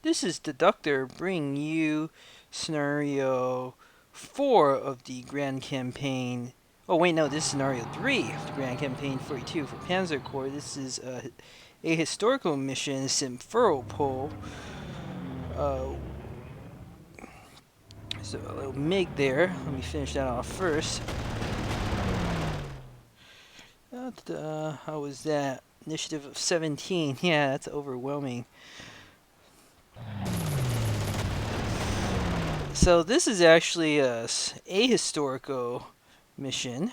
This is Deducter bringing you scenario 4 of the Grand Campaign. Oh wait, no, this is scenario 3 of the Grand Campaign 42 for Panzer Corps. This is a historical mission, Simferopol. Uh, so a little MiG there. Let me finish that off first. How was that? Initiative of 17. Yeah, that's overwhelming. So this is actually a historical mission.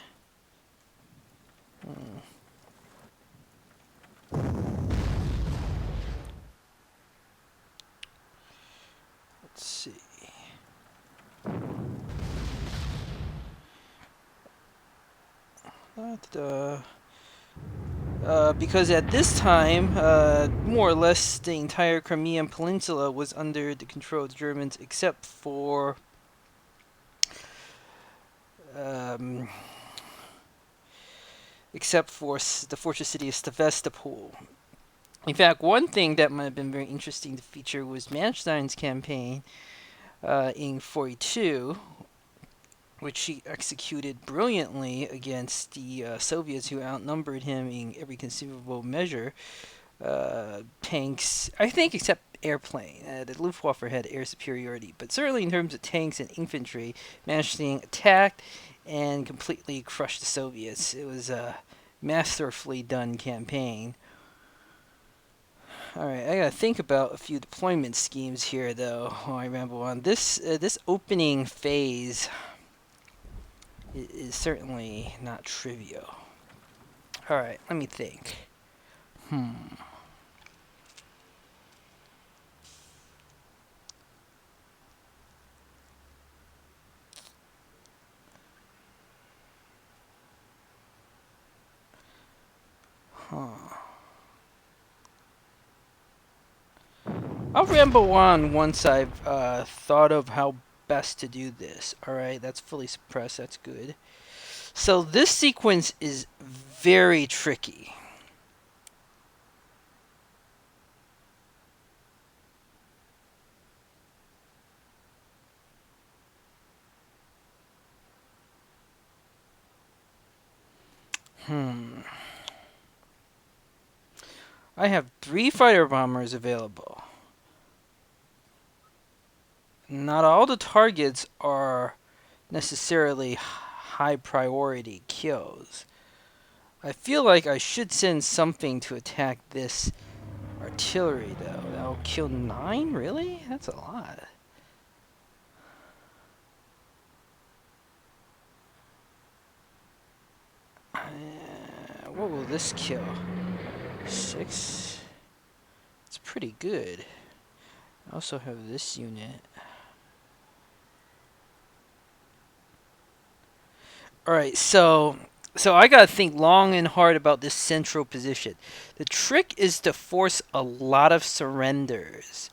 Let's see. Because at this time, more or less the entire Crimean Peninsula was under the control of the Germans, um, except for the fortress city of Sevastopol. In fact, one thing that might have been very interesting to feature was Manstein's campaign in 42, which he executed brilliantly against the Soviets, who outnumbered him in every conceivable measure. Tanks, I think, except airplane. The Luftwaffe had air superiority, but certainly in terms of tanks and infantry, Manstein attacked and completely crushed the Soviets. It was a masterfully done campaign. Alright, I gotta think about a few deployment schemes here, though, while I ramble on. This opening phase is certainly not trivial. Alright, let me think. I'll ramble on once I've thought of how best to do this. Alright, that's fully suppressed, that's good. So this sequence is very tricky. I have 3 fighter bombers available. Not all the targets are necessarily high priority kills. I feel like I should send something to attack this artillery, though. That'll kill 9? Really? That's a lot. What will this kill? 6? It's pretty good. I also have this unit. Alright, so I gotta think long and hard about this central position. The trick is to force a lot of surrenders.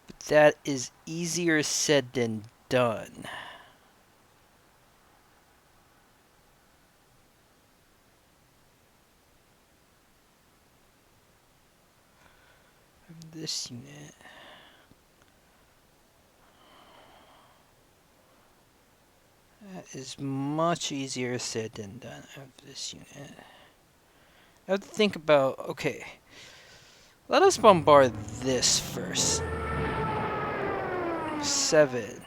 But that is easier said than done. This unit. That is much easier said than done. Of this unit. I have to think about, okay. Let us bombard this first. 7.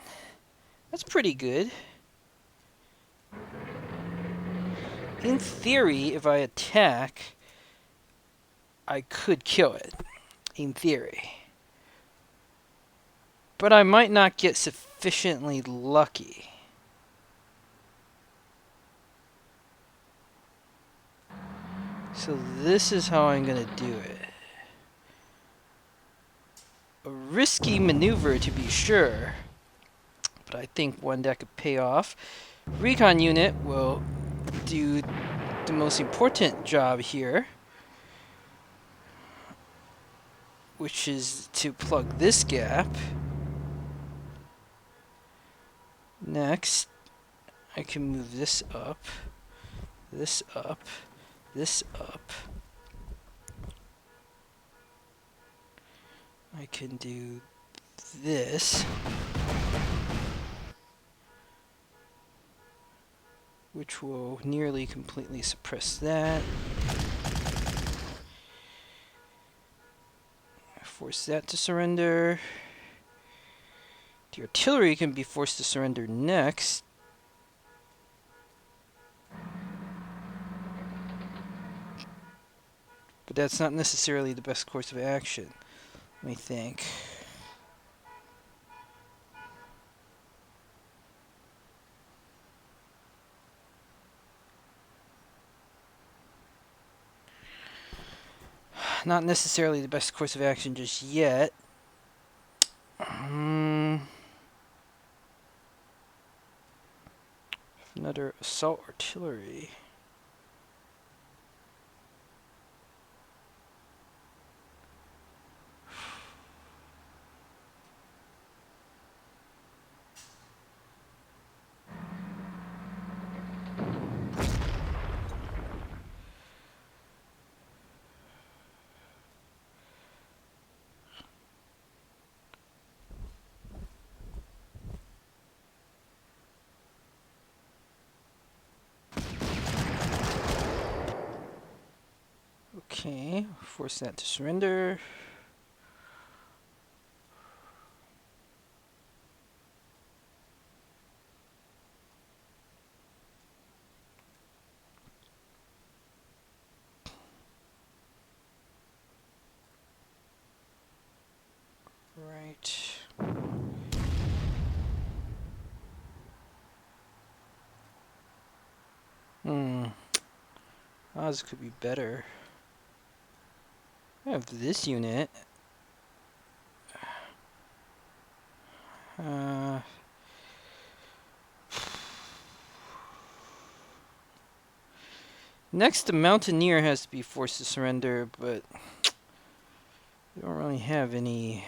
That's pretty good. In theory, if I attack, I could kill it. In theory. But I might not get sufficiently lucky. So this is how I'm gonna do it. A risky maneuver to be sure, but I think one that could pay off. Recon unit will do the most important job here, which is to plug this gap. Next, I can move this up, this up, this up. I can do this, which will nearly completely suppress that. Force that to surrender. The artillery can be forced to surrender next. But that's not necessarily the best course of action, let me think. Not necessarily the best course of action just yet. Another assault artillery. Okay, force that to surrender. Right. Oz could be better. I have this unit. Next, the Mountaineer has to be forced to surrender, but we don't really have any.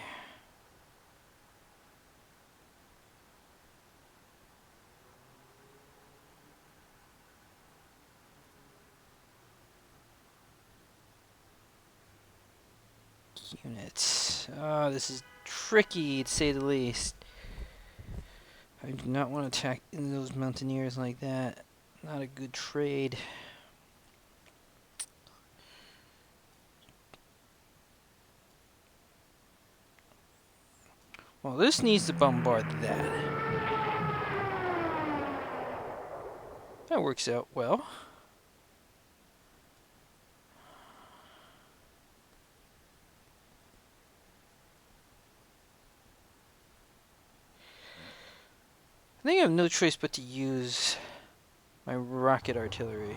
Units. Oh, this is tricky to say the least. I do not want to attack into those Mountaineers like that. Not a good trade. Well, this needs to bombard that. That works out well. I think I have no choice but to use my rocket artillery.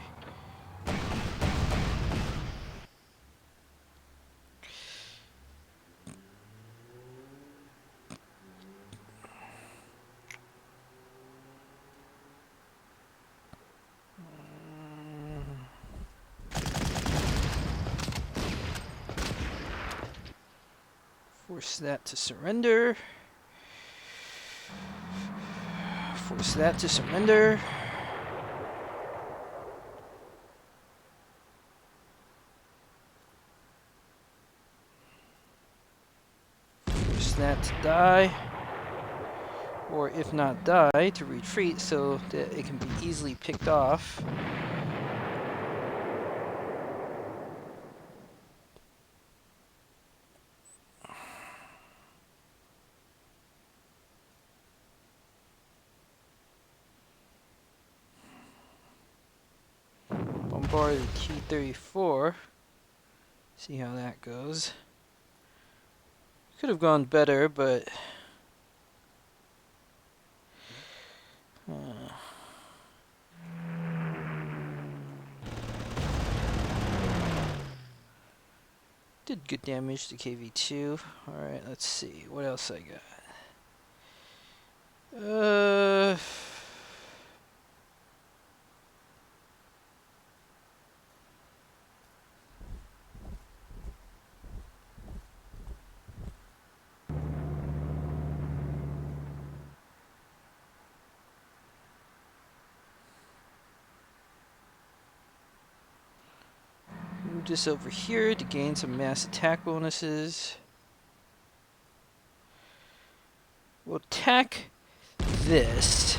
Force that to surrender. Force that to surrender. Force that to die. Or if not die, to retreat so that it can be easily picked off. Bombard the T-34. See how that goes. Could have gone better, but did good damage to KV-2. Alright, let's see. What else I got? Move this over here to gain some mass attack bonuses. We'll attack this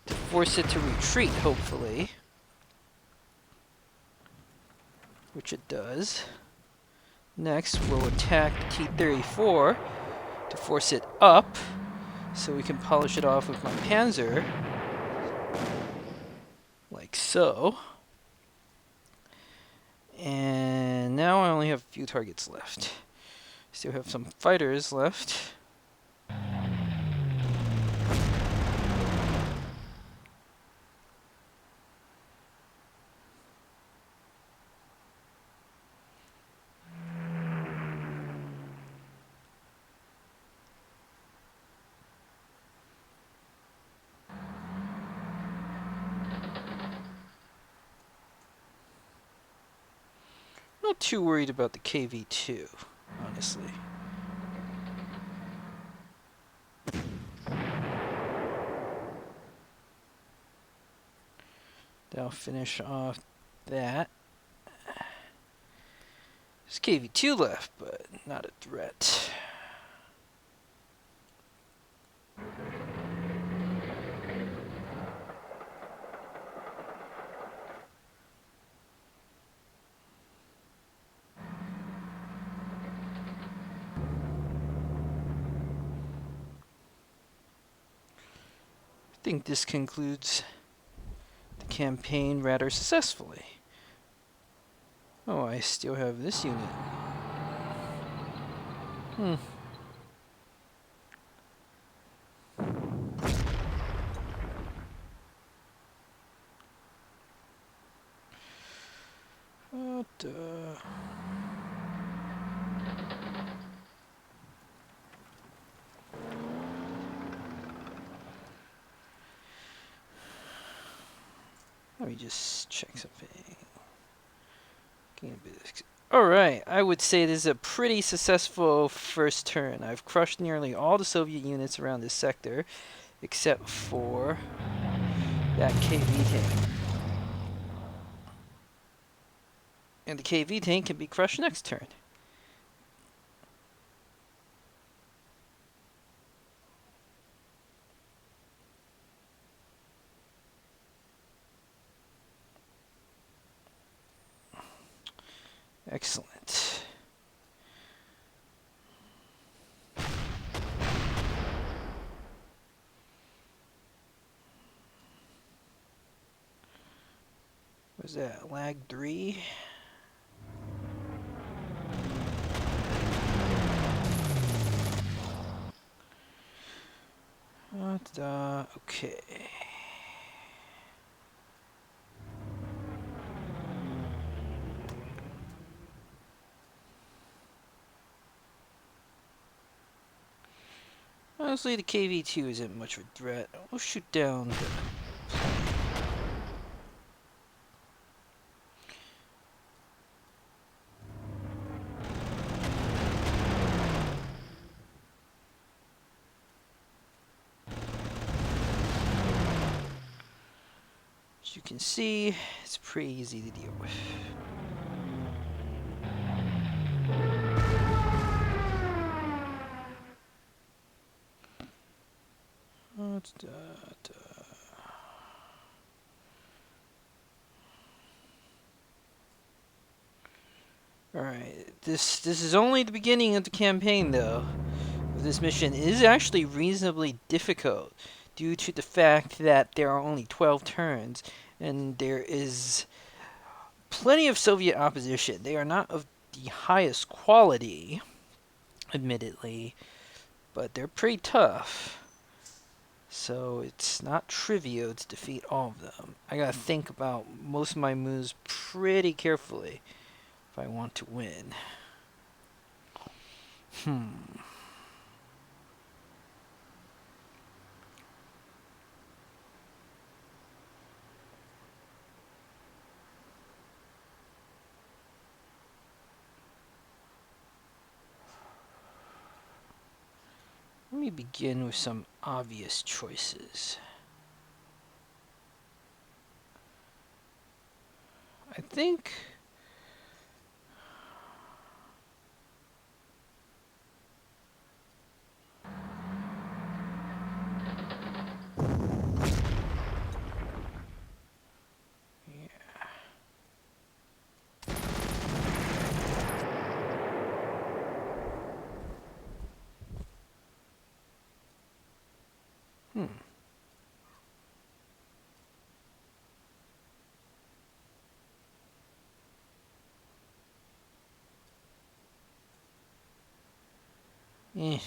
to force it to retreat, hopefully. Which it does. Next, we'll attack the T-34 to force it up, so we can polish it off with my Panzer. Like so. And now I only have a few targets left. Still have some fighters left. Not too worried about the KV-2, honestly. That'll finish off that. There's KV-2 left, but not a threat. I think this concludes the campaign rather successfully. Oh, I still have this unit. Let me just check something. Alright, I would say this is a pretty successful first turn. I've crushed nearly all the Soviet units around this sector, except for that KV tank. And the KV tank can be crushed next turn. Excellent. Was that lag 3? Okay. Honestly, the KV-2 isn't much of a threat. We'll shoot down the as you can see, it's pretty easy to deal with. Alright, this is only the beginning of the campaign, though. This mission is actually reasonably difficult due to the fact that there are only 12 turns and there is plenty of Soviet opposition. They are not of the highest quality, admittedly, but they're pretty tough. So it's not trivial to defeat all of them. I gotta think about most of my moves pretty carefully if I want to win. Let me begin with some obvious choices. I think Eh.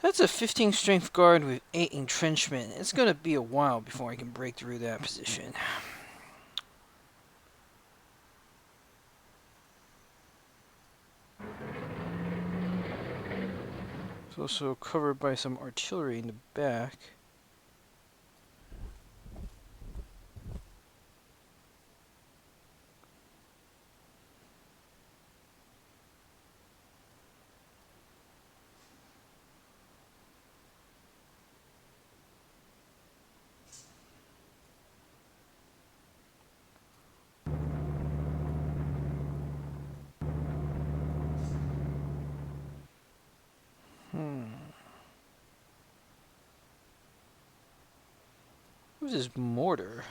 That's a 15 strength guard with 8 entrenchment. It's going to be a while before I can break through that position. It's also covered by some artillery in the back. Who's this mortar?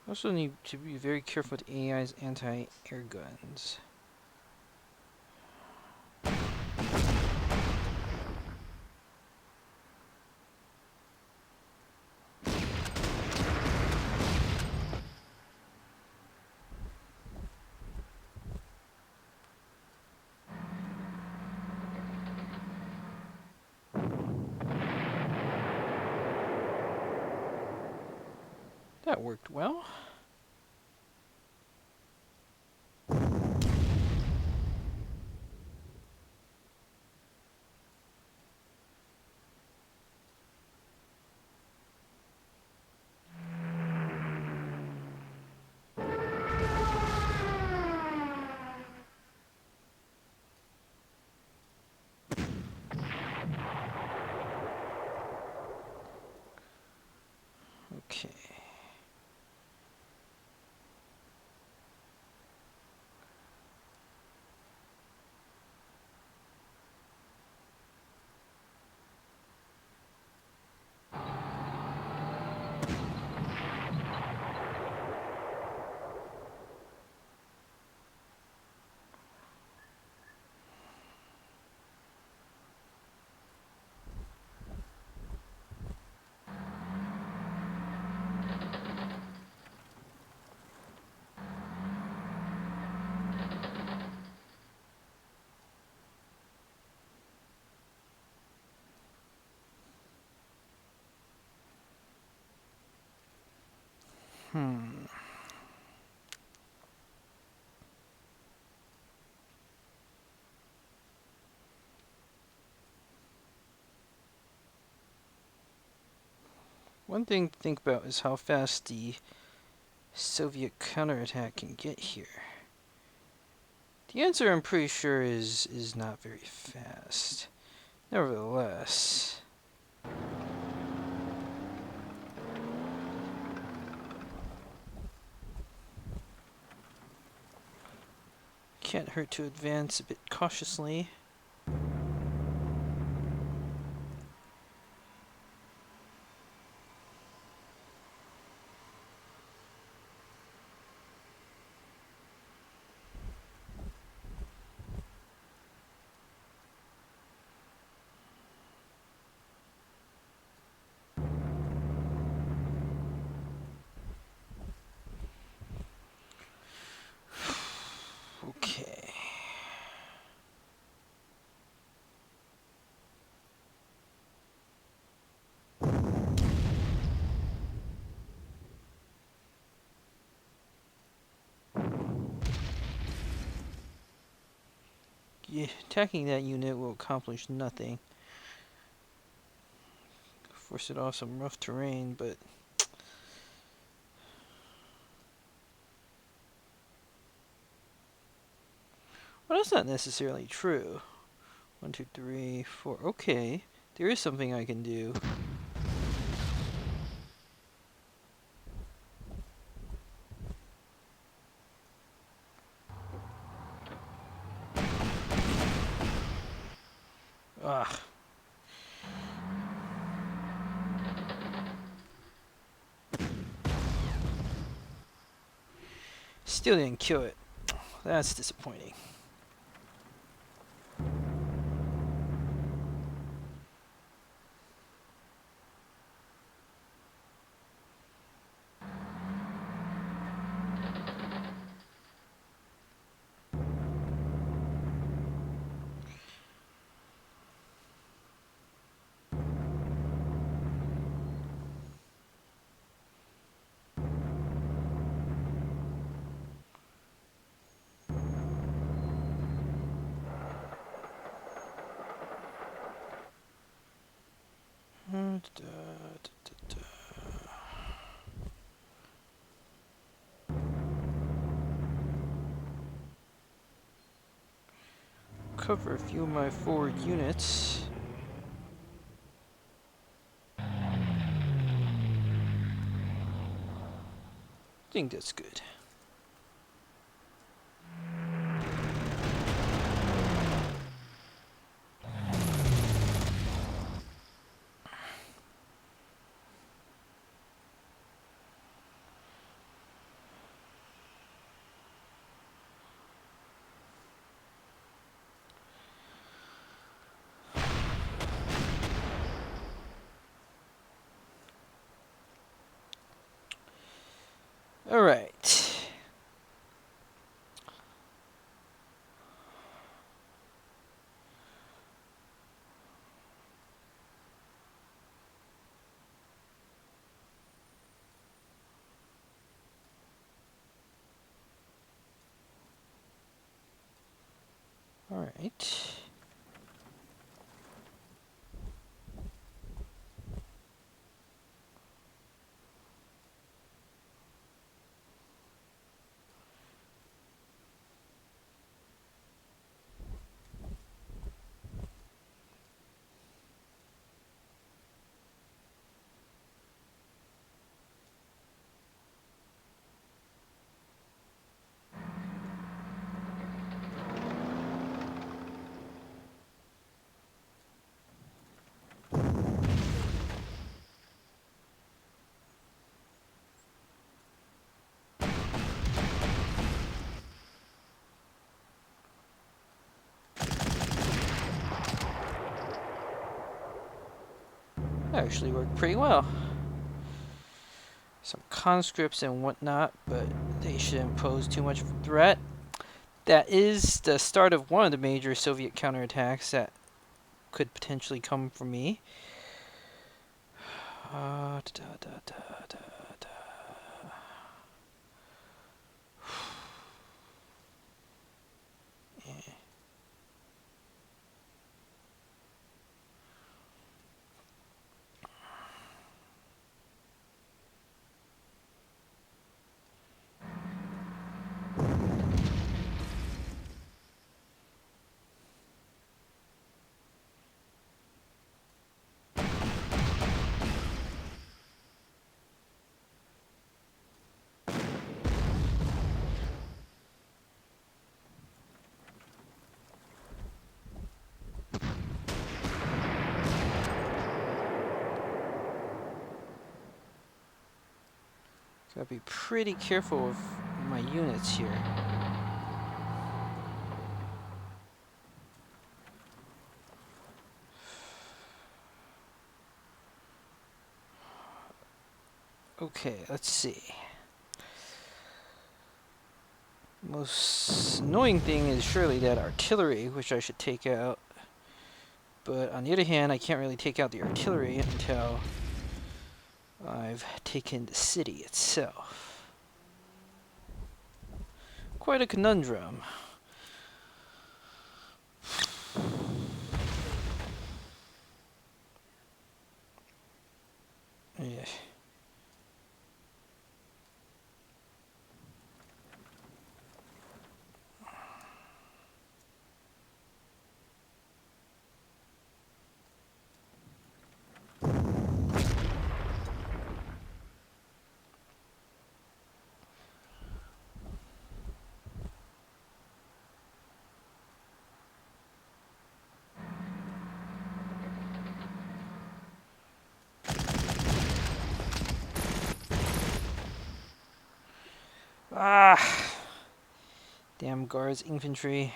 Also need to be very careful with AI's anti-air guns. That worked well. Okay. One thing to think about is how fast the Soviet counterattack can get here. The answer, I'm pretty sure, is not very fast. Nevertheless, can't hurt to advance a bit cautiously. Okay. Yeah, attacking that unit will accomplish nothing. Force it off some rough terrain, but well, that's not necessarily true. 1, 2, 3, 4. Okay, there is something I can do. Still didn't kill it. That's disappointing. Cover a few of my forward units. I think that's good. All right. All right. That actually worked pretty well. Some conscripts and whatnot, but they shouldn't pose too much of a threat. That is the start of one of the major Soviet counterattacks that could potentially come from me. Da, da, da, da, da. Yeah. Gotta be pretty careful with my units here. Okay, let's see. Most annoying thing is surely that artillery, which I should take out. But on the other hand, I can't really take out the artillery until I've taken the city itself. Quite a conundrum. Yeah. Ah. Damn guards, infantry.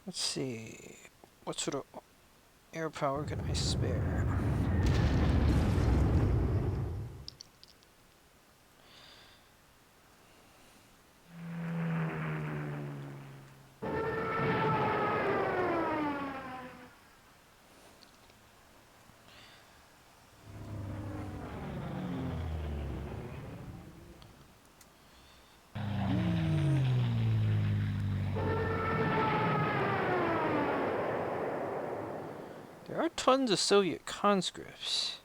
Let's see. What sort of air power can I spare? There are tons of Soviet conscripts.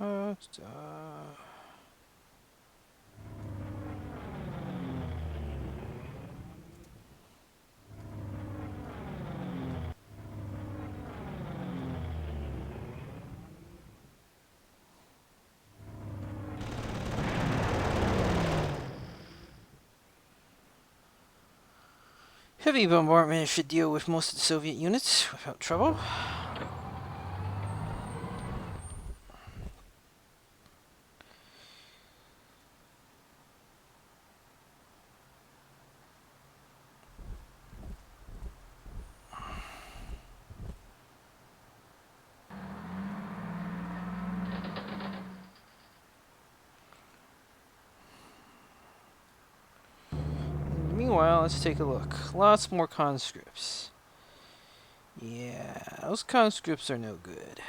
Uh, Heavy bombardment should deal with most of the Soviet units without trouble. Meanwhile, let's take a look. Lots more conscripts. Yeah, those conscripts are no good.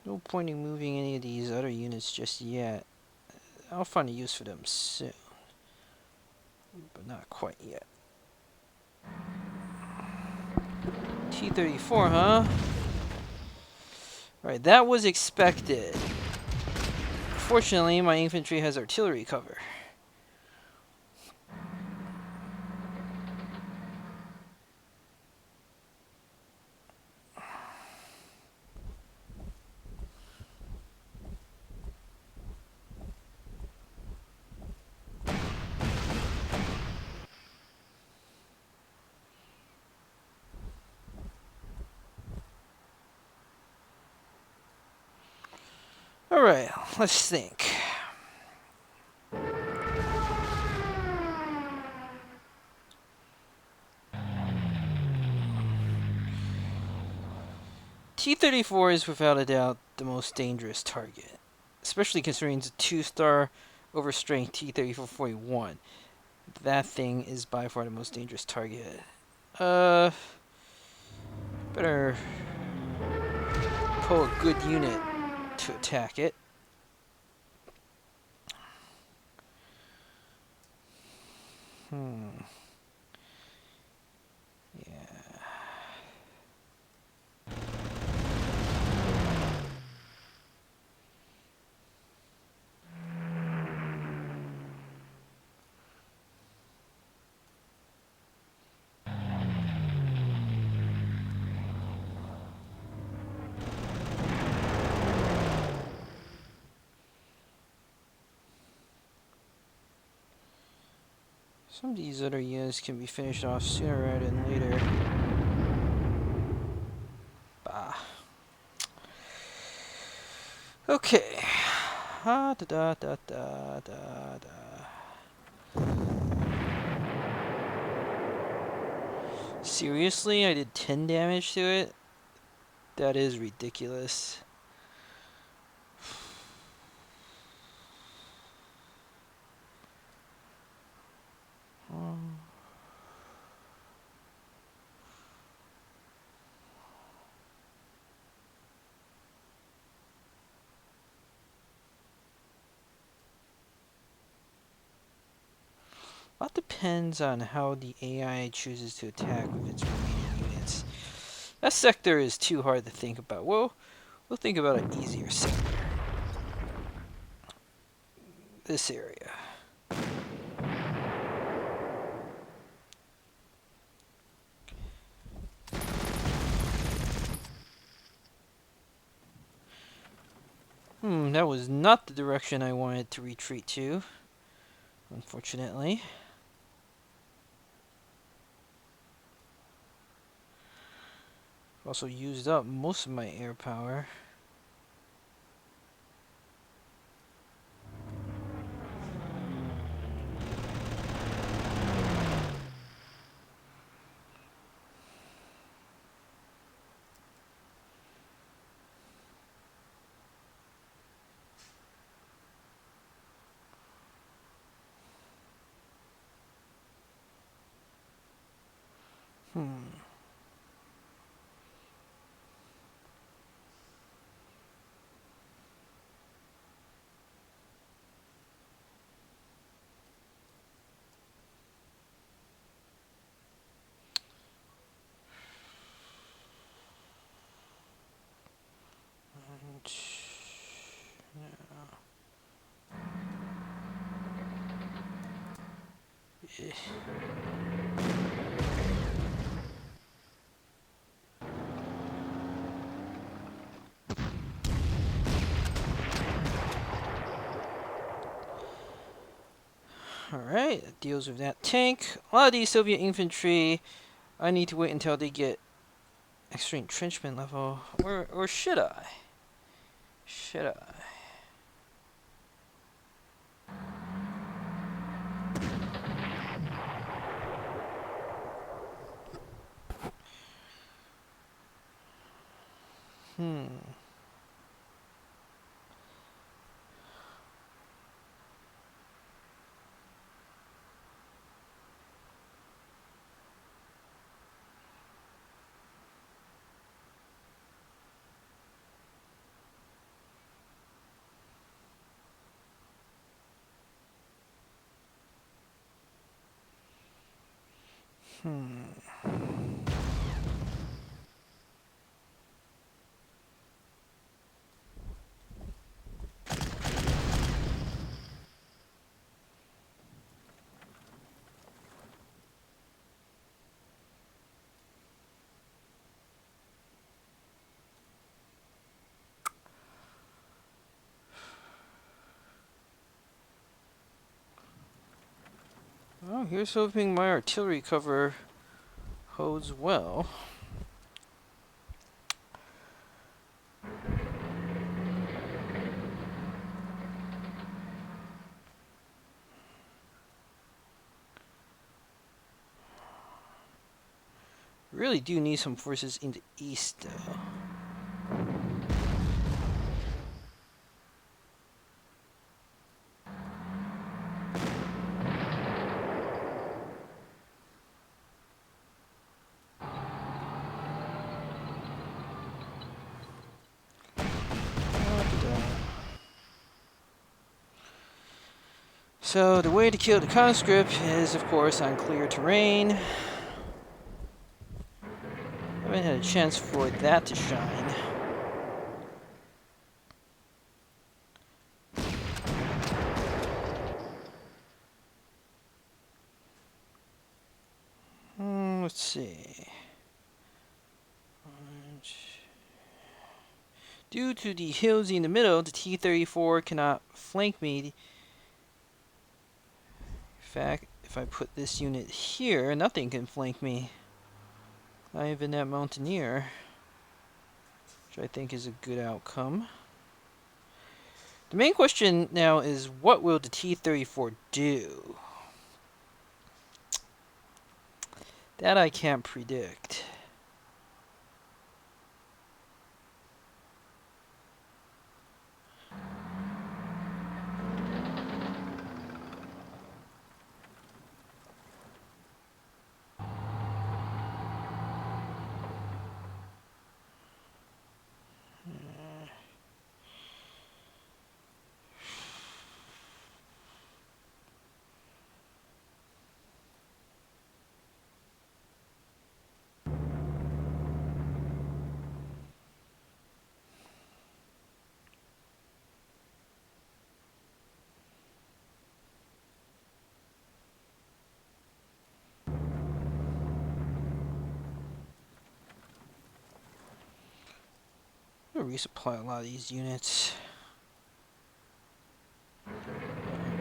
No point in moving any of these other units just yet. I'll find a use for them soon. But not quite yet. T-34, huh? Right, that was expected. Fortunately, my infantry has artillery cover. Alright, let's think. T-34 is without a doubt the most dangerous target, especially considering the 2-star overstrength T-3441. That thing is by far the most dangerous target. Better pull a good unit to attack it. Yeah. Some of these other units can be finished off sooner rather than later. Bah. Okay. Ha da da da da da da. Seriously, I did 10 damage to it? That is ridiculous. A lot depends on how the AI chooses to attack with its remaining units. That sector is too hard to think about. We'll think about an easier sector. This area. That was not the direction I wanted to retreat to, unfortunately. Also used up most of my air power. Alright, that deals with that tank. A lot of these Soviet infantry, I need to wait until they get extra entrenchment level. Or should I? Should I? Well, here's hoping my artillery cover holds well. Really do need some forces in the east, though. So the way to kill the conscript is, of course, on clear terrain. Haven't had a chance for that to shine. Let's see. Due to the hills in the middle, the T-34 cannot flank me. In fact, if I put this unit here, nothing can flank me. Not even that Mountaineer, which I think is a good outcome. The main question now is, what will the T-34 do? That I can't predict. I'm gonna resupply a lot of these units.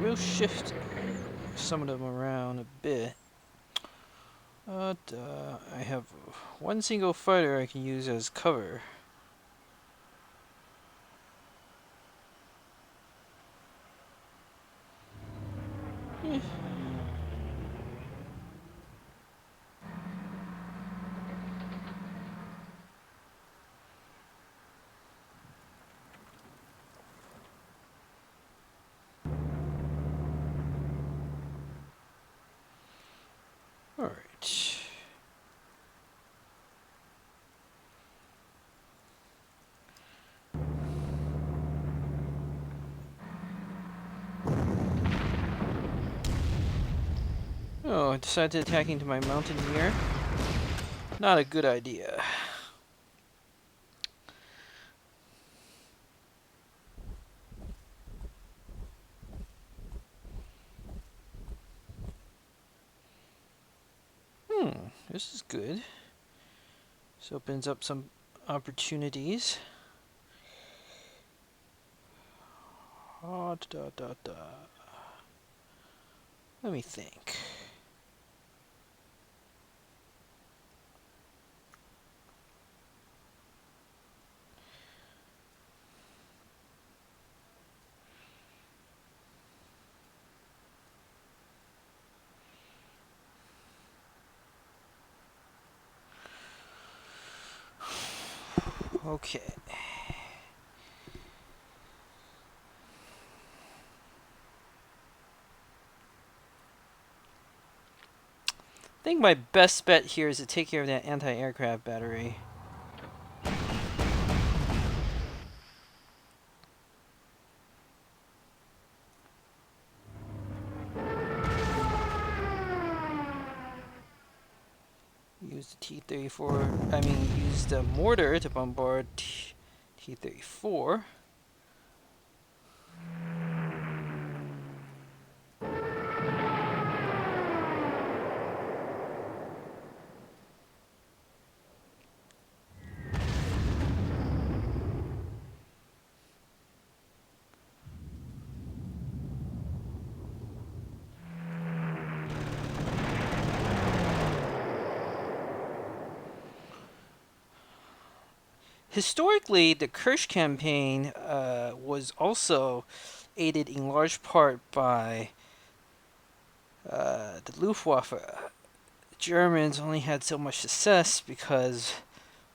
We'll shift some of them around a bit. But I have one single fighter I can use as cover. Eh. Alright. Oh, I decided to attack into my mountaineer. Not a good idea. This is good. This opens up some opportunities. Let me think. Okay. I think my best bet here is to take care of that anti-aircraft battery. Use the T-34, use the mortar to bombard T-34. Historically, the Kirsch campaign was also aided in large part by the Luftwaffe. The Germans only had so much success because,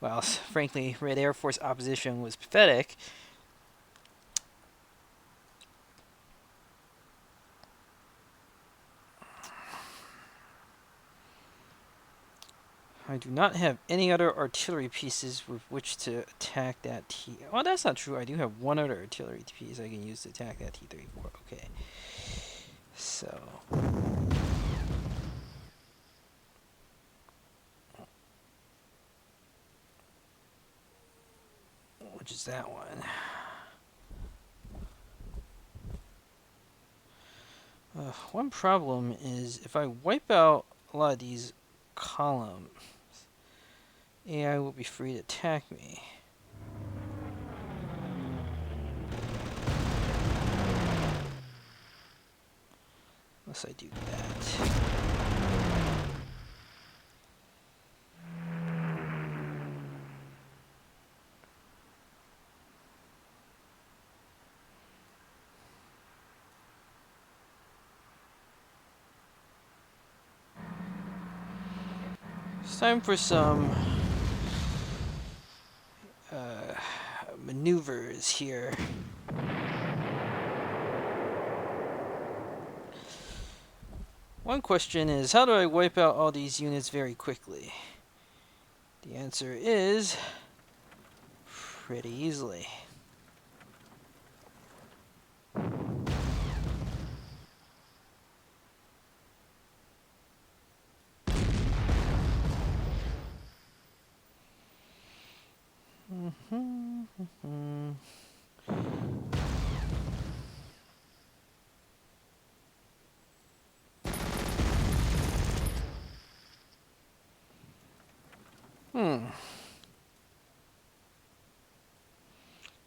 well, frankly, Red Air Force opposition was pathetic. I do not have any other artillery pieces with which to attack that T. Oh, that's not true. I do have one other artillery piece I can use to attack that T-34. Okay. So. Which is that one. One problem is if I wipe out a lot of these columns, AI will be free to attack me. Unless I do that. It's time for some maneuvers here. One question is, how do I wipe out all these units very quickly? The answer is pretty easily.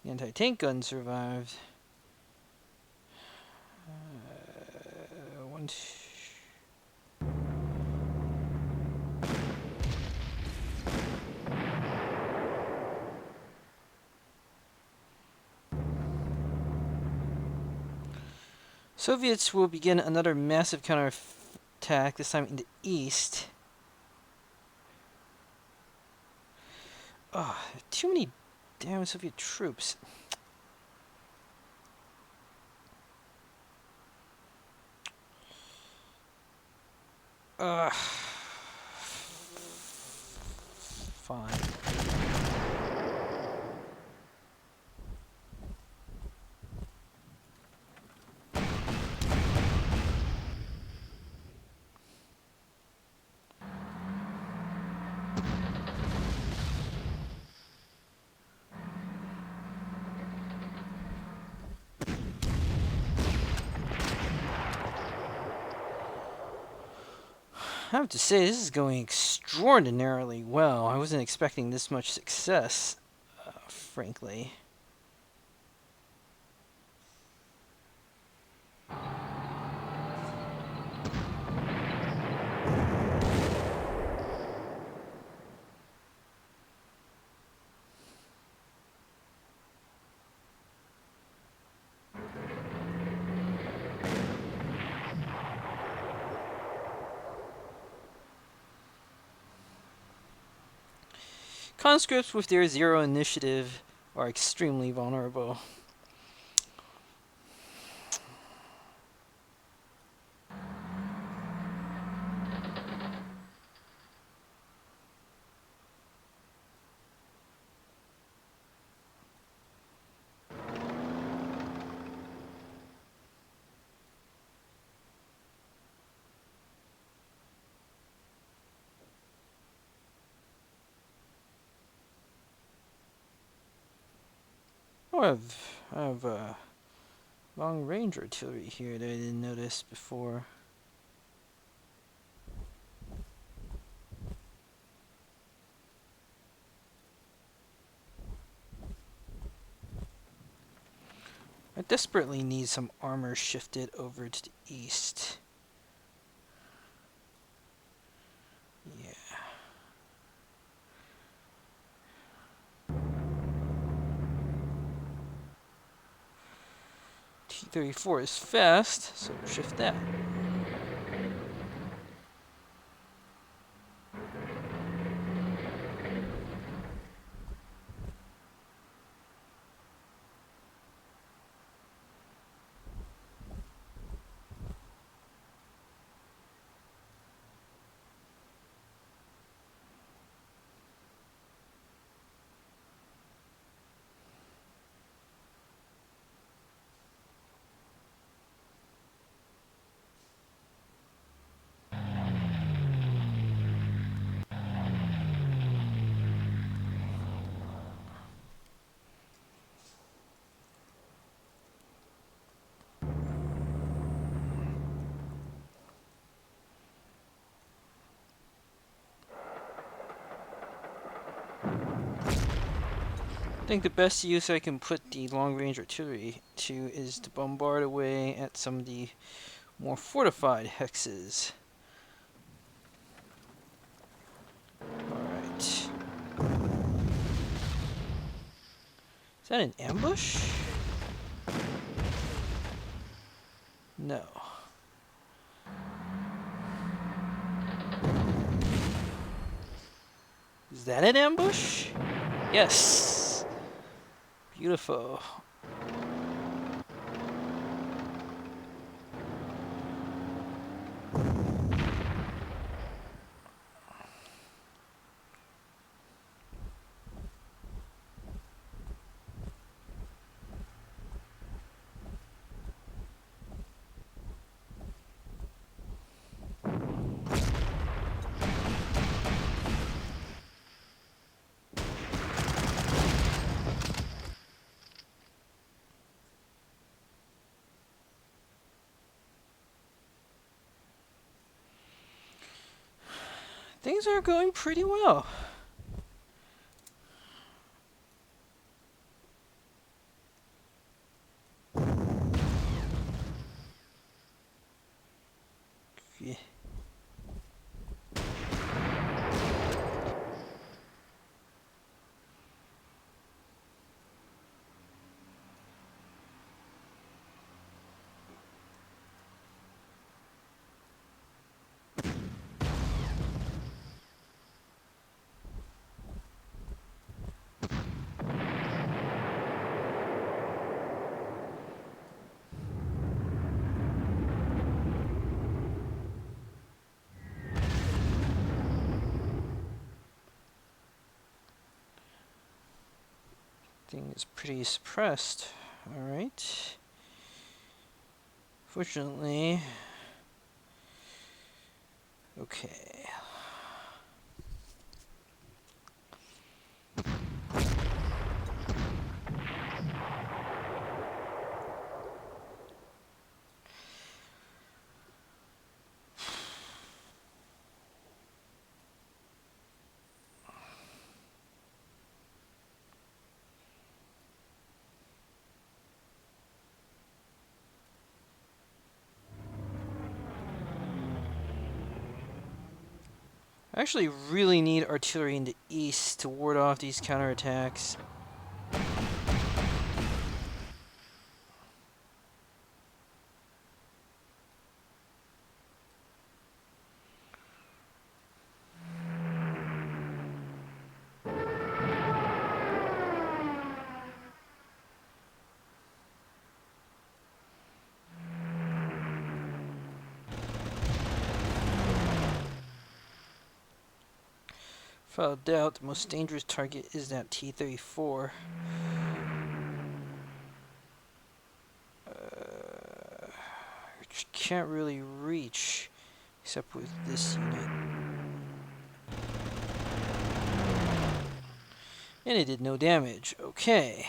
The anti-tank gun survived. One, Soviets will begin another massive counterattack, this time in the east. Oh, too many damn Soviet troops. Fine. I have to say, this is going extraordinarily well. I wasn't expecting this much success, frankly. Conscripts with their 0 initiative are extremely vulnerable. Oh, I have long-range artillery here that I didn't notice before. I desperately need some armor shifted over to the east. Yeah. T-34 is fast, so shift that. I think the best use I can put the long-range artillery to is to bombard away at some of the more fortified hexes. Alright. Is that an ambush? No. that an ambush? Yes. Beautiful. Things are going pretty well. Yeah. Thing is pretty suppressed. Alright. Fortunately. Okay. I actually really need artillery in the east to ward off these counterattacks. Without doubt, the most dangerous target is that T-34. Which can't really reach, except with this unit. And it did no damage. Okay.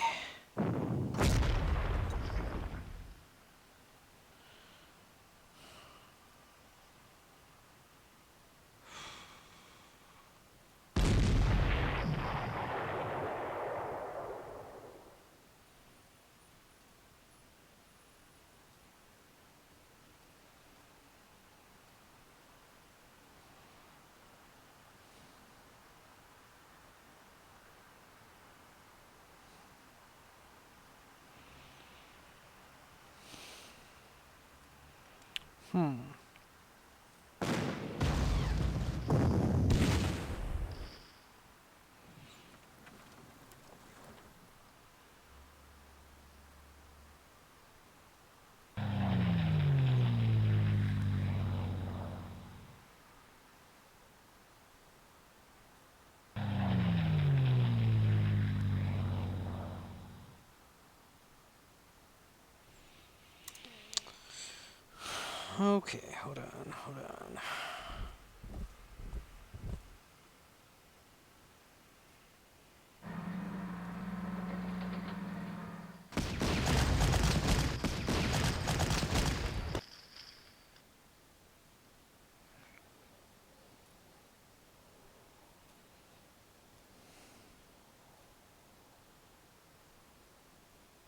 Okay, hold on.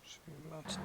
Should be mountain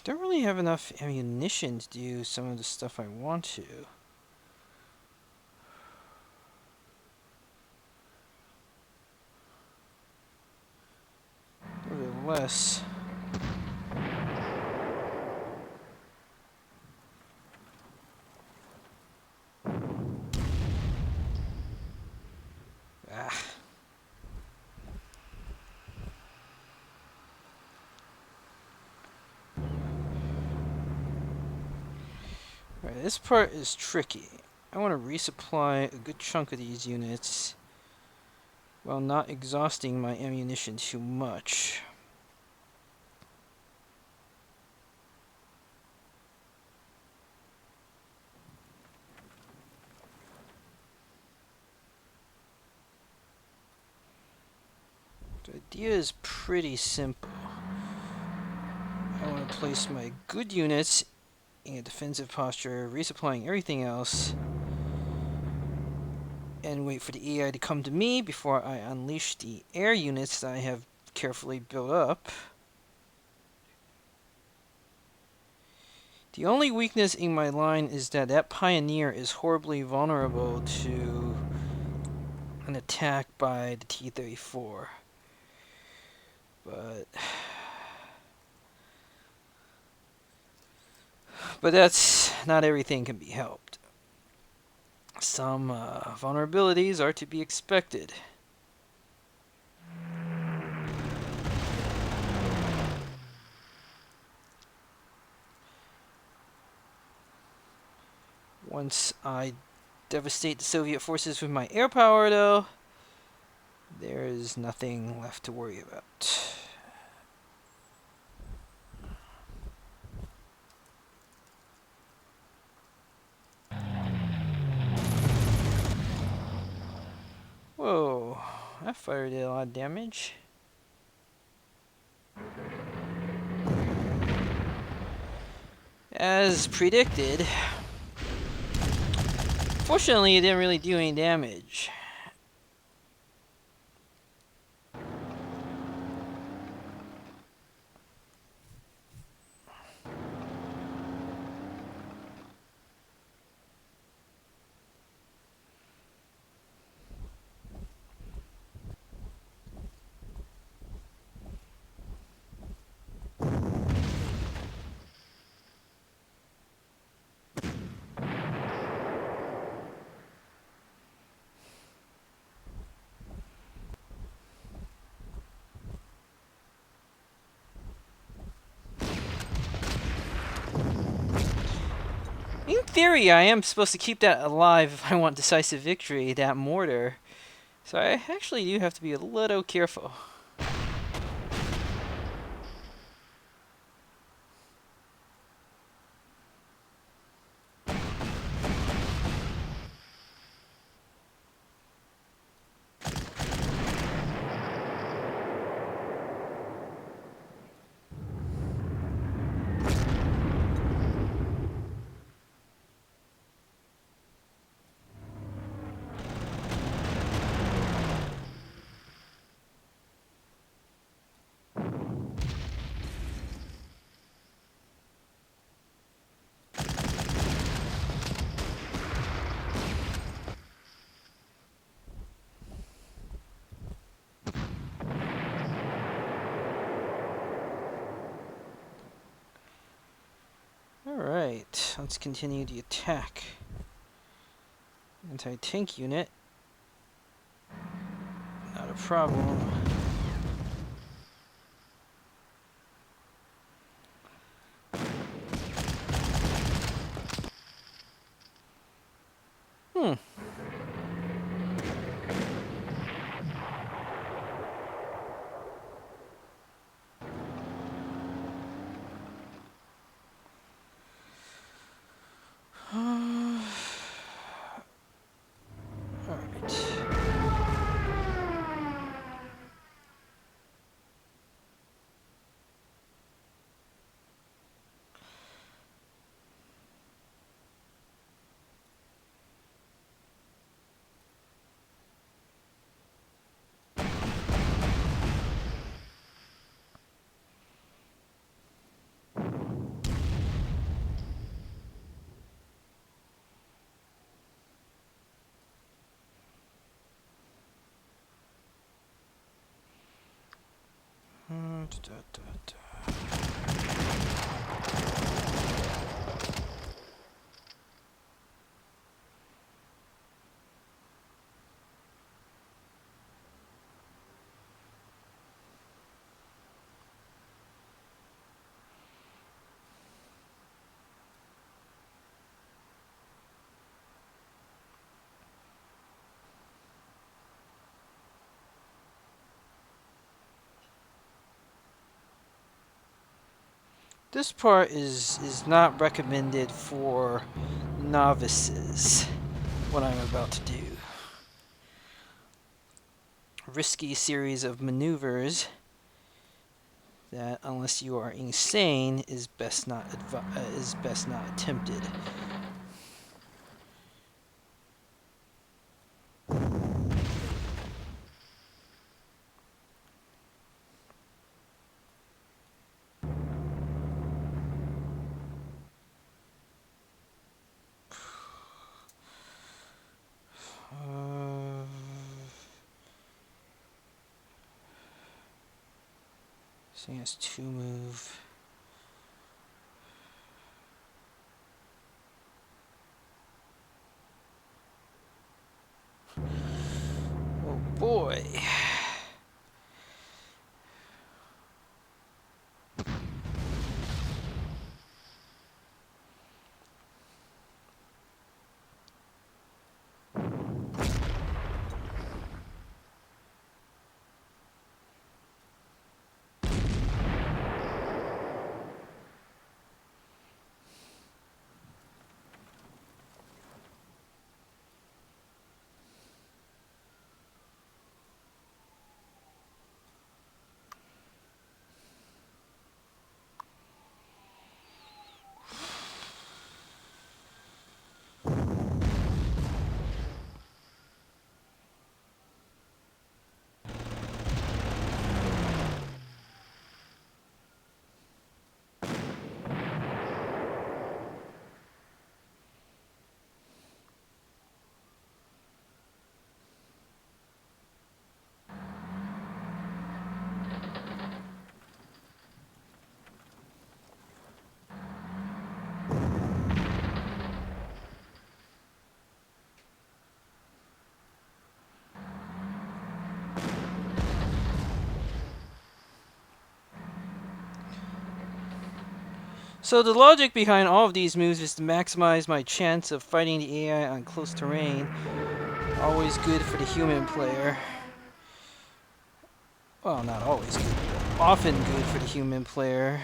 don't really have enough ammunition to do some of the stuff I want to. Nevertheless, Right, this part is tricky. I want to resupply a good chunk of these units while not exhausting my ammunition too much. The idea is pretty simple. I want to place my good units in a defensive posture, resupplying everything else, and wait for the AI to come to me before I unleash the air units that I have carefully built up. The only weakness in my line is that Pioneer is horribly vulnerable to an attack by the T-34. But that's not everything can be helped. Some vulnerabilities are to be expected. Once I devastate the Soviet forces with my air power, though, there is nothing left to worry about. Whoa, that fire did a lot of damage. As predicted. Fortunately, it didn't really do any damage. In theory, I am supposed to keep that alive if I want decisive victory, that mortar. So I actually do have to be a little careful. Alright, let's continue the attack. Anti-tank unit. Not a problem. This part is not recommended for novices, what I'm about to do. Risky series of maneuvers that, unless you are insane, is best not attempted. So he has 2 move. Oh boy. So the logic behind all of these moves is to maximize my chance of fighting the AI on close terrain. Always good for the human player. Well, not always good, but often good for the human player.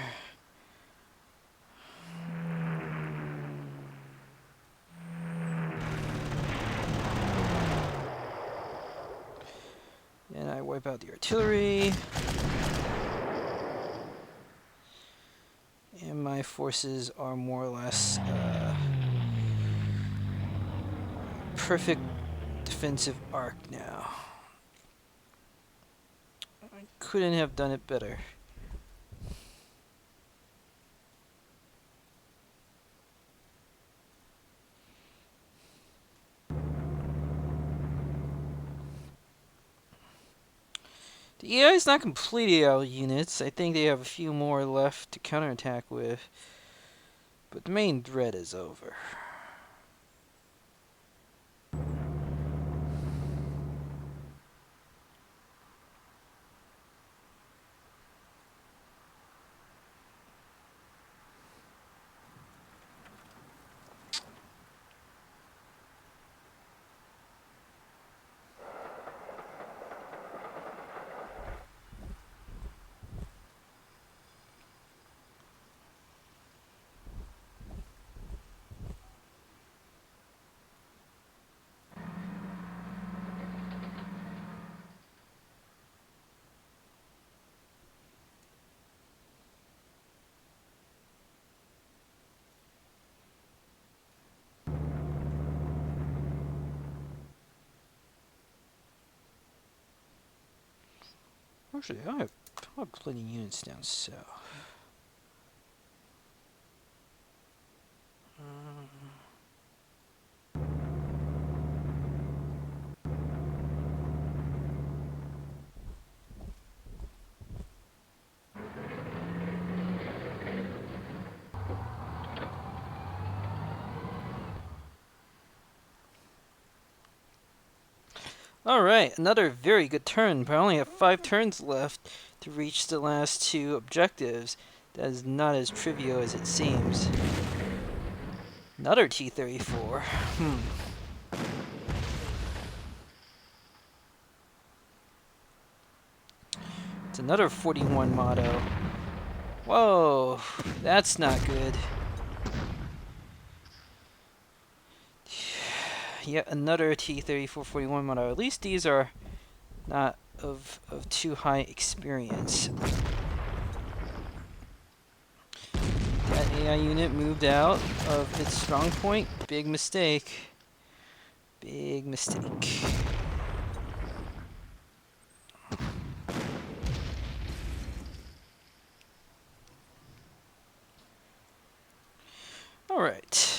And I wipe out the artillery. And my forces are more or less perfect defensive arc now. I couldn't have done it better. The AI is not completely out of units. I think they have a few more left to counterattack with. But the main threat is over. Actually, I have plenty of units down south. Alright, another very good turn, but I only have 5 turns left to reach the last 2 objectives. That is not as trivial as it seems. Another T-34. It's another 41 motto. Whoa, that's not good. Yet another T-34-41 motto. At least these are not of too high experience. That AI unit moved out of its strong point. Big mistake. Big mistake. Alright.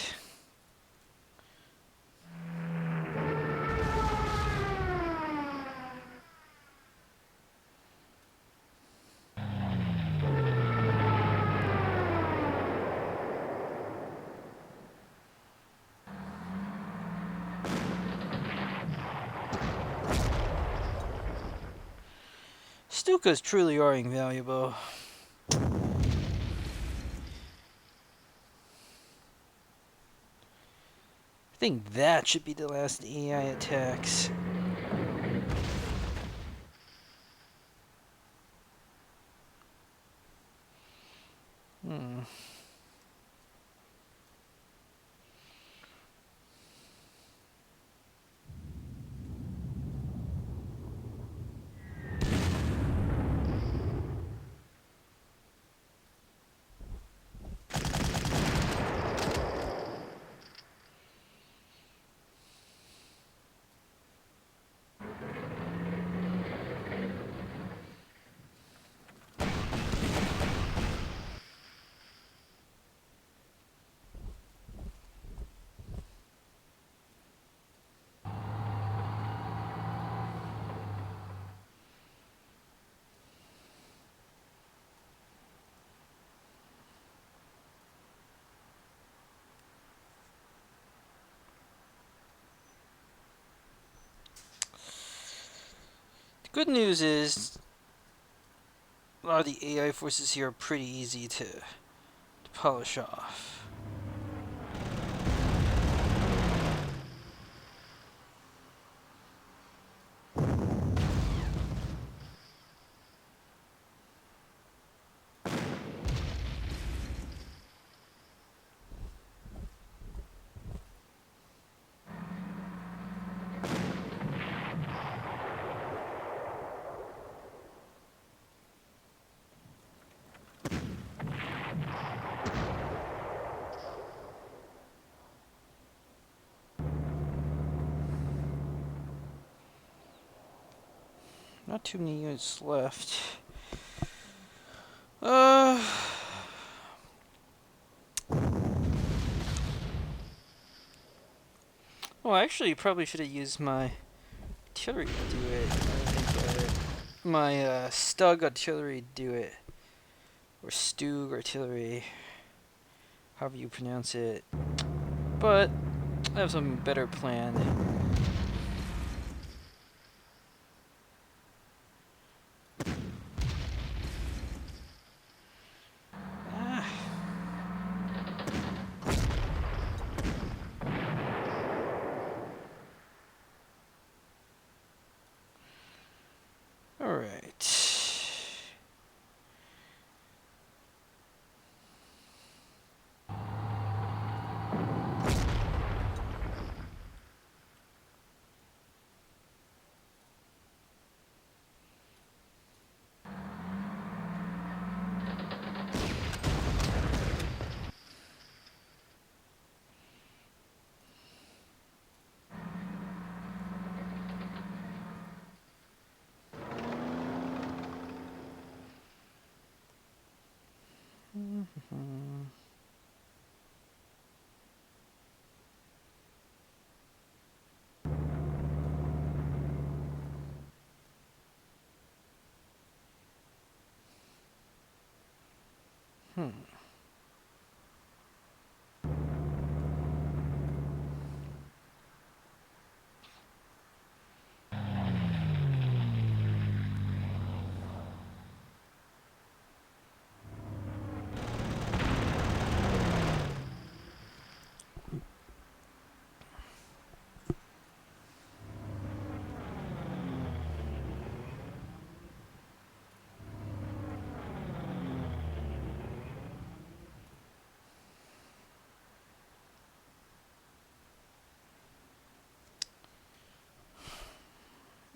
Stukas truly are invaluable. I think that should be the last AI attacks. The good news is a lot of the AI forces here are pretty easy to polish off. Not too many units left. Oh, actually, probably should have used my artillery to do it. I think my Stug artillery to do it, or Stug artillery, however you pronounce it. But I have some better plan. Alright.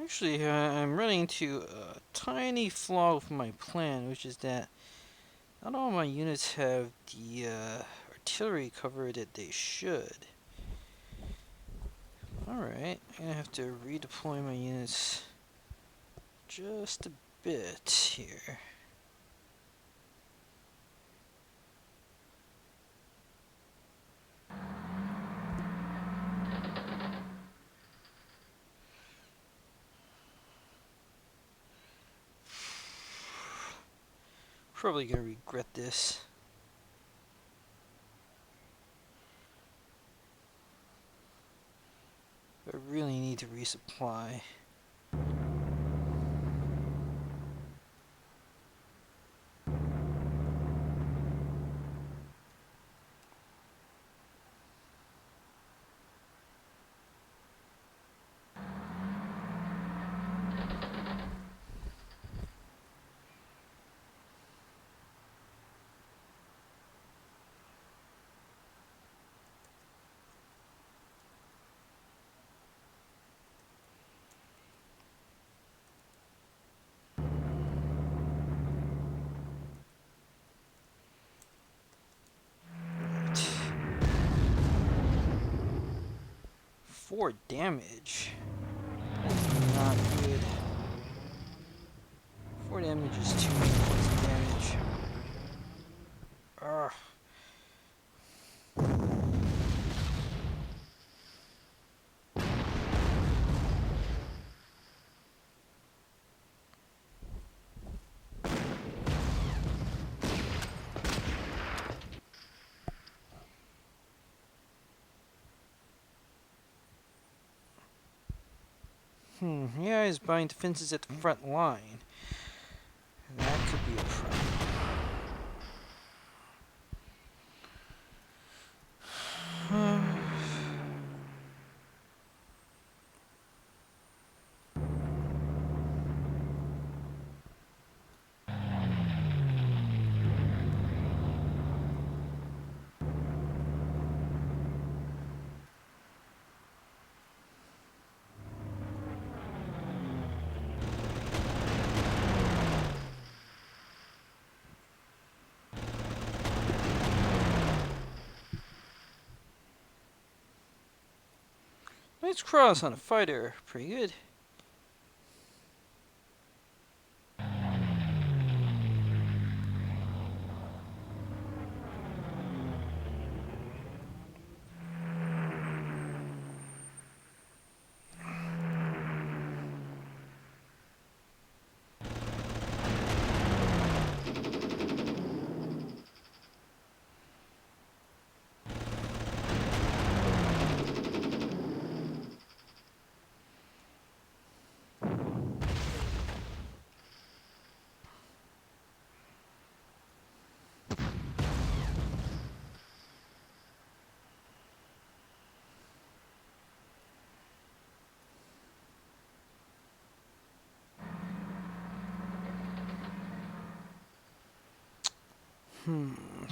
Actually, I'm running into a tiny flaw with my plan, which is that not all my units have the artillery cover that they should. Alright, I'm gonna have to redeploy my units just a bit here. Probably gonna regret this. I really need to resupply. Right. 4 damage. That's not good. 4 damage is too many points of damage. Ugh. Yeah, he's buying defenses at the front line. That could be a problem. Nice cross on a fighter. Pretty good.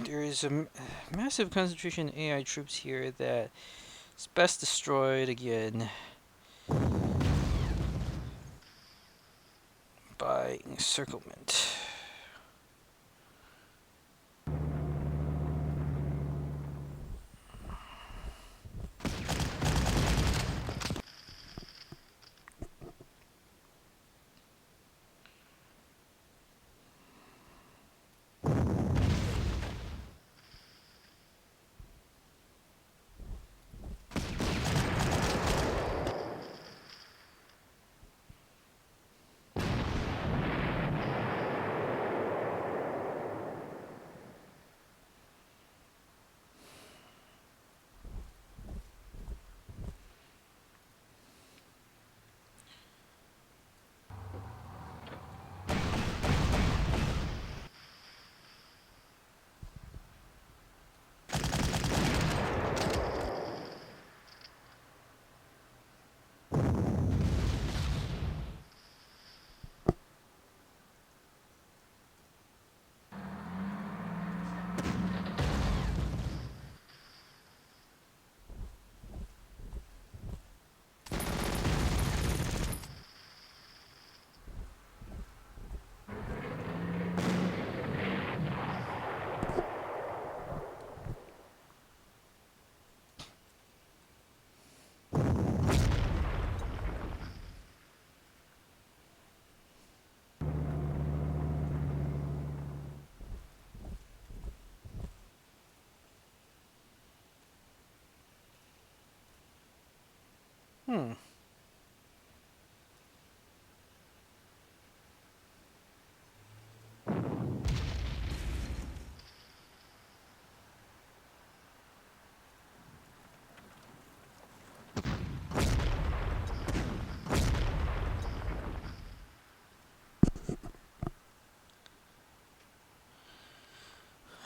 There is a massive concentration of AI troops here that is best destroyed again by encirclement.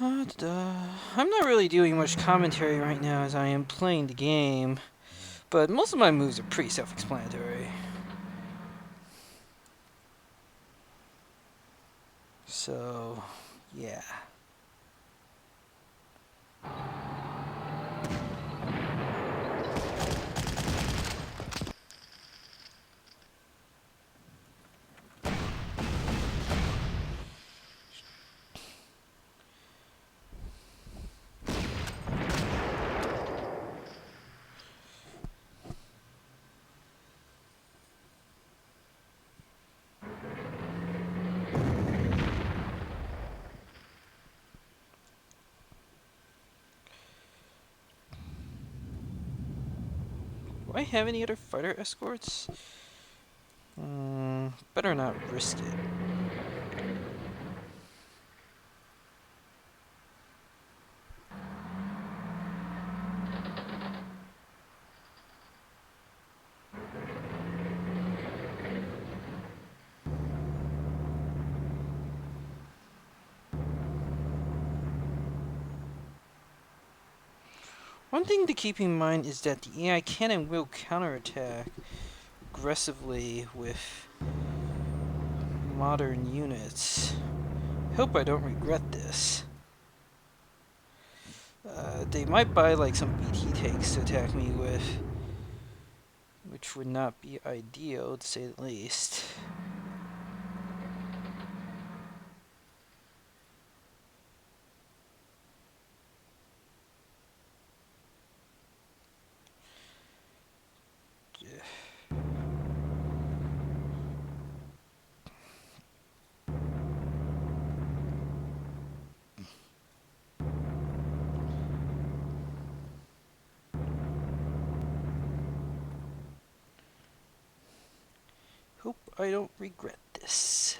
I'm not really doing much commentary right now as I am playing the game, but most of my moves are pretty self-explanatory. So, yeah. Do I have any other fighter escorts? Better not risk it. One thing to keep in mind is that the AI can and will counterattack aggressively with modern units. Hope I don't regret this. They might buy like some BT tanks to attack me with, which would not be ideal to say the least. Hope I don't regret this.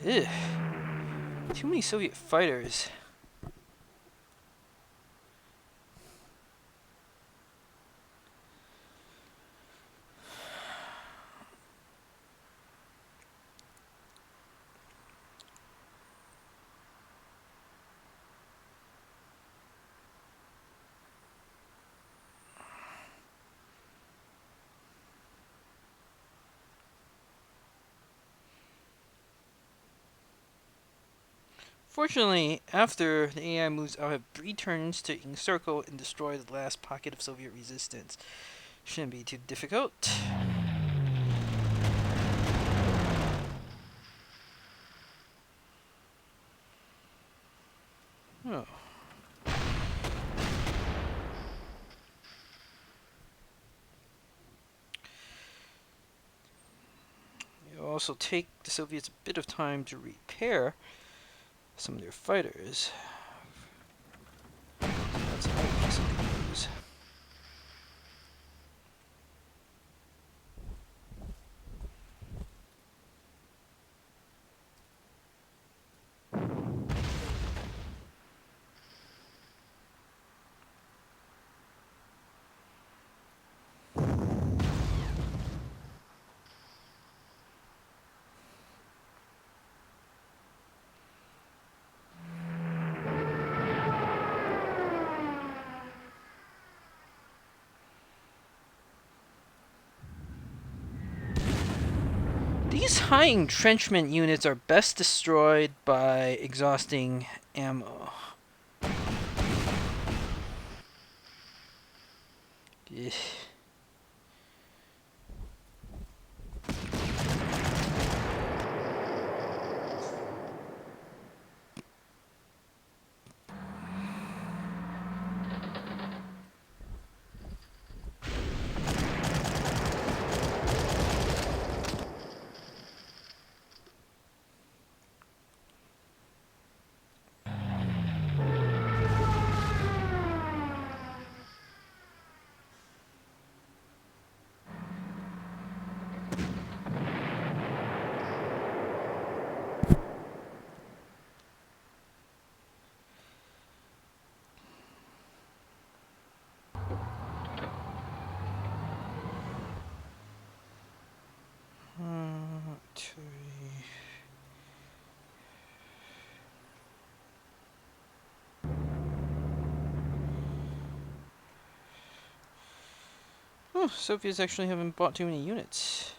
Ugh. Too many Soviet fighters. Fortunately, after the AI moves, I'll have 3 turns to encircle and destroy the last pocket of Soviet resistance. Shouldn't be too difficult. Oh. It'll also take the Soviets a bit of time to repair some of their fighters. That's another piece of good news. These high entrenchment units are best destroyed by exhausting ammo. Ugh. Soviets actually haven't bought too many units.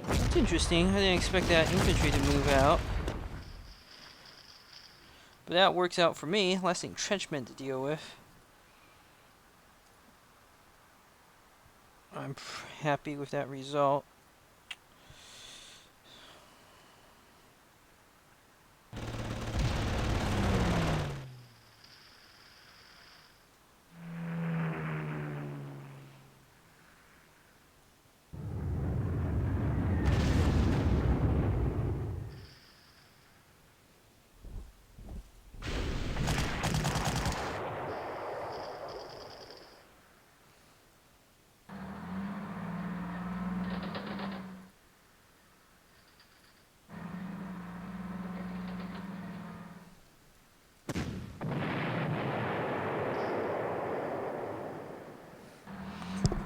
That's interesting. I didn't expect that infantry to move out. But that works out for me. Less entrenchment to deal with. I'm happy with that result.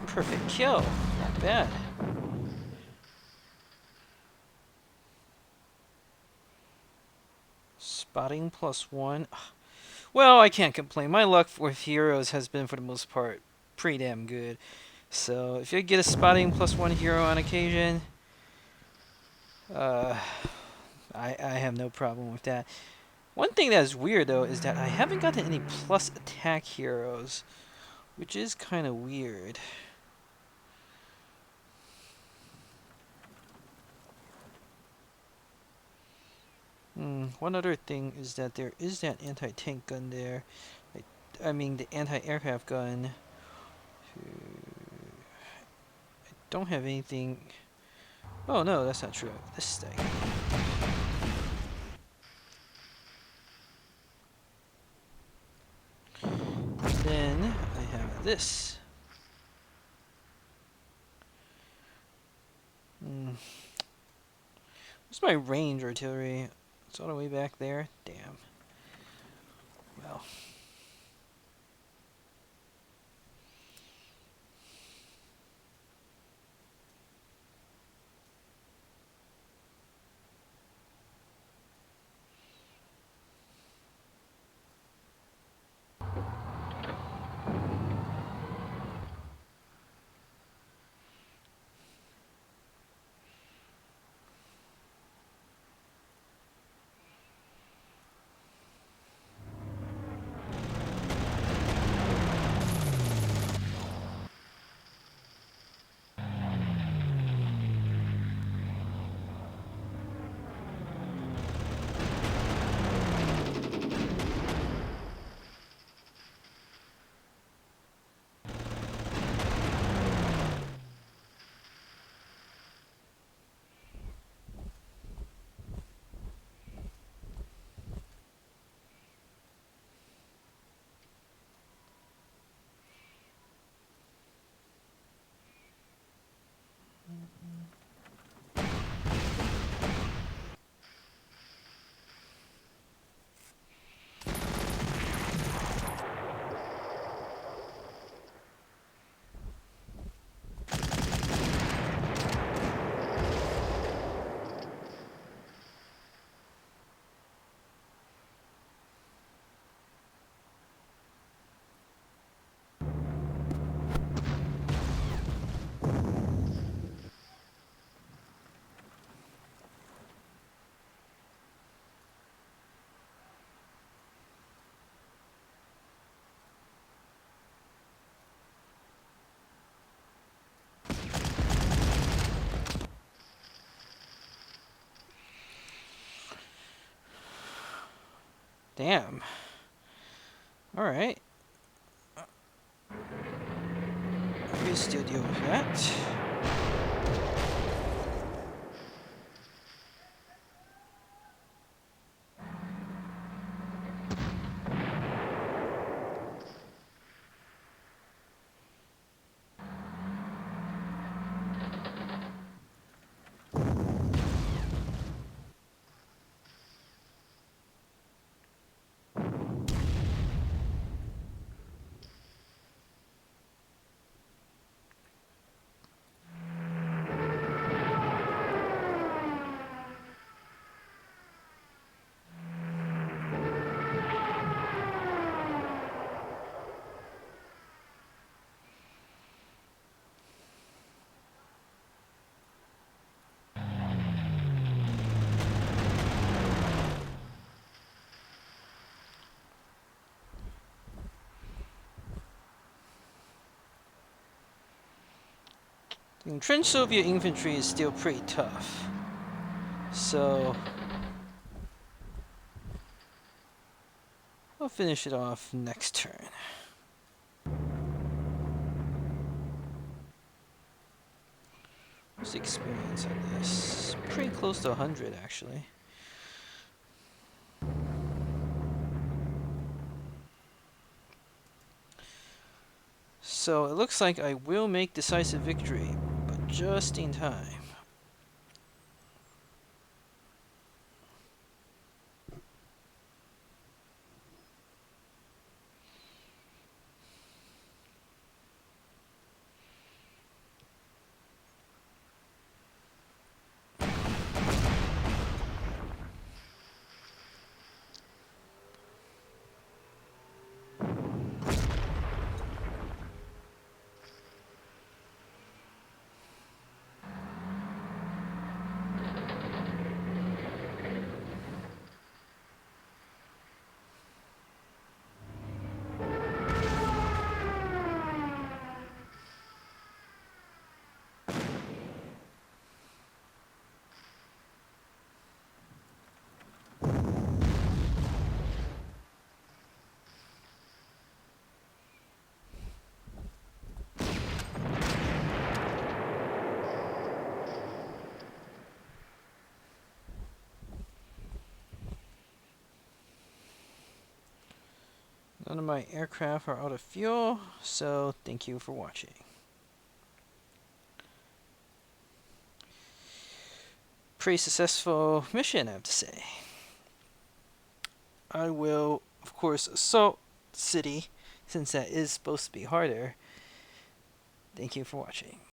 Perfect kill. Not bad. Spotting +1. Well, I can't complain. My luck with heroes has been, for the most part, pretty damn good. So, if you get a spotting +1 hero on occasion, I have no problem with that. One thing that is weird, though, is that I haven't gotten any plus attack heroes, which is kind of weird. Hmm. One other thing is that there is that anti-tank gun there. I mean the anti-aircraft gun. I don't have anything. Oh no, that's not true. This thing. And then I have this. What's my range artillery? It's all the way back there. Damn. Well. Damn. Alright. We still deal with that. The entrenched Soviet infantry is still pretty tough. So we'll finish it off next turn. What's the experience on this? Pretty close to 100 actually. So it looks like I will make decisive victory, but just in time. None of my aircraft are out of fuel, so thank you for watching. Pretty successful mission, I have to say. I will, of course, assault the city, since that is supposed to be harder. Thank you for watching.